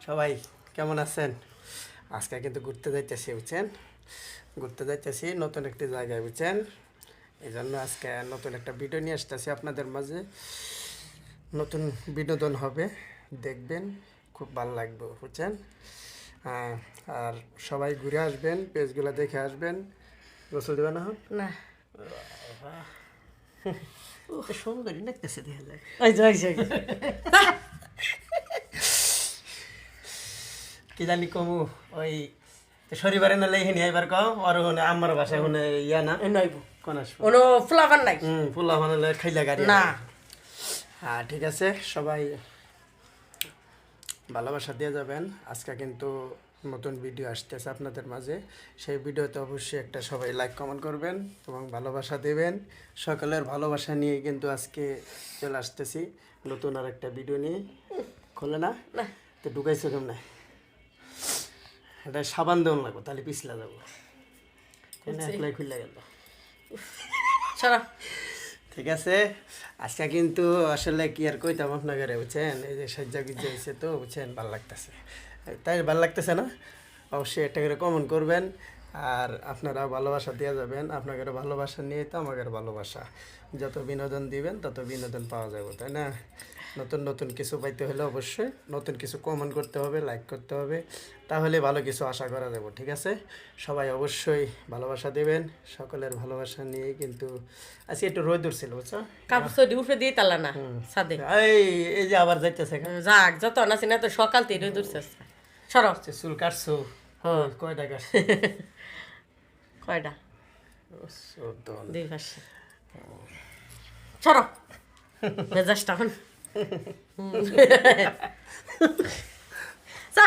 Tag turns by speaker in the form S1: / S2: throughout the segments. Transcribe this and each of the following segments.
S1: সবাই কেমন আছেন? আজকে কিন্তু ঘুরতে যাইতেছি, বুঝছেন? ঘুরতে যাইতেছি নতুন একটি জায়গায়, বুঝছেন? এই জন্য আজকে নতুন একটা ভিডিও নিয়ে আসতেছি আপনাদের মাঝে। নতুন বিনোদন হবে, দেখবেন, খুব ভালো লাগবে, বুঝছেন? আর সবাই ঘুরে আসবেন, পেজগুলো দেখে আসবেন। গোসল দেবে না?
S2: না
S1: সুন্দরী দেখতেছে, দেখা যায়। কি জানি কমু ওই শনিবারে নালে এখানে এবার কও আর আমার বাসায় ওখানে ইয়া না
S2: নইব
S1: কোন আসবো
S2: কোনো ফুলাবান নাই।
S1: ফুলা বানালে খাইলা গাড়ি
S2: না।
S1: হ্যাঁ ঠিক আছে, সবাই ভালোবাসা দিয়ে যাবেন। আজকে কিন্তু নতুন ভিডিও আসতেছে আপনাদের মাঝে। সেই ভিডিওতে অবশ্যই একটা সবাই লাইক কমেন্ট করবেন এবং ভালোবাসা দেবেন। সকলের ভালোবাসা নিয়ে কিন্তু আজকে চলে আসতেছি নতুন আর একটা ভিডিও নিয়ে। খোলে না তো ঢুকাইছো কেমন? এটা সাবান দেওয়ান লাগবো, তাহলে পিছলা যাবো। একলাই খুললে গেল। ঠিক আছে, আজকে কিন্তু আসলে কি আর কইতাম আপনাকে, বুঝছেন? এই যে সাজ্জা গুজ্জা হয়েছে তো, বুঝছেন, ভালো লাগতেছে। তাই ভালো লাগতেছে না? অবশ্যই একটা করে কমেন্ট করবেন আর আপনারা ভালোবাসা দেওয়া যাবেন। আপনাদের ভালোবাসা নিয়ে তো আমাদের ভালোবাসা। যত বিনোদন দিবেন তত বিনোদন পাওয়া যাবে, তাই না? নতুন নতুন কিছু পাইতে হলে অবশ্যই নতুন কিছু কমেন্ট করতে হবে, লাইক করতে হবে, তাহলে ভালো কিছু আশা করা যাবে। ঠিক আছে, সবাই অবশ্যই ভালোবাসা দেবেন। সকলের ভালোবাসা নিয়ে কিন্তু আজকে একটু রোদ উঠছিল, বুঝছো?
S2: কাপড় উপরে দিয়ে তালা না সাদে
S1: এই যে আবার যাইতেছে
S2: যাক যত না সিনা তো সকাল থেকে দূরছে সর
S1: চুল কাটছো? হ্যাঁ, কয়টা কাটছো?
S2: কয়টা?
S1: 14
S2: দুই পাশে সর মেজাজটা হন যা।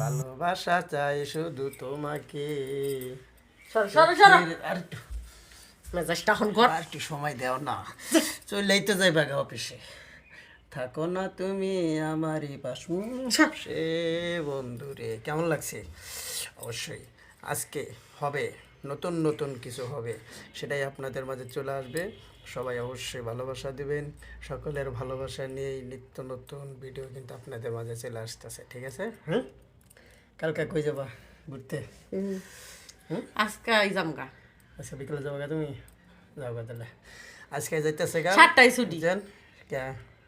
S1: ভালোবাসা চাই শুধু তোমাকে।
S2: সর সর সর
S1: আর
S2: মেজাজটা হন ঘর।
S1: একটু সময় দাও না, চলেই তো যাইবা অফিসে। থাকো না তুমি আমারই পাশে বন্ধু রে। কেমন লাগছে? অবশ্যই আজকে হবে নতুন নতুন কিছু হবে, সেটাই আপনাদের মাঝে চলে আসবে। সবাই অবশ্যই ভালোবাসা দিবেন। সকলের ভালোবাসা নিয়েই নিত্য নতুন ভিডিও কিন্তু আপনাদের মাঝে চলে আসতেছে। ঠিক আছে? হ্যাঁ, কালকে কই যাবা ঘুরতে?
S2: আজকে যামগা।
S1: আচ্ছা, বিকেলে যাবো গা? তুমি যাও গা তাহলে। আজকে যাইতেছে গা
S2: 7টায় ছুটি।
S1: জান কে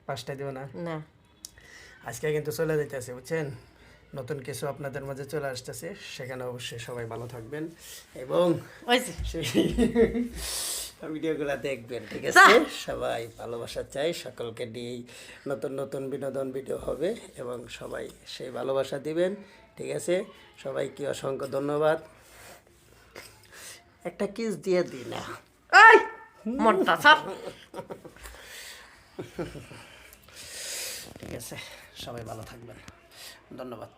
S1: 5টায় দিব না?
S2: না,
S1: আজকে কিন্তু চলে যাইতেছে, বুঝছেন? নতুন কিছু আপনাদের মাঝে চলে আসতেছে, সেখানে অবশ্যই সবাই ভালো থাকবেন এবং সেই ভিডিওগুলো দেখবেন। ঠিক আছে, সবাই ভালোবাসা চাই, সকলকে নিয়েই নতুন নতুন বিনোদন ভিডিও হবে এবং সবাই সেই ভালোবাসা দিবেন। ঠিক আছে, সবাইকে অসংখ্য ধন্যবাদ। একটা কিস দিয়ে দিই না?
S2: মনটা স্যার।
S1: ঠিক আছে, সবাই ভালো থাকবেন, ধন্যবাদ।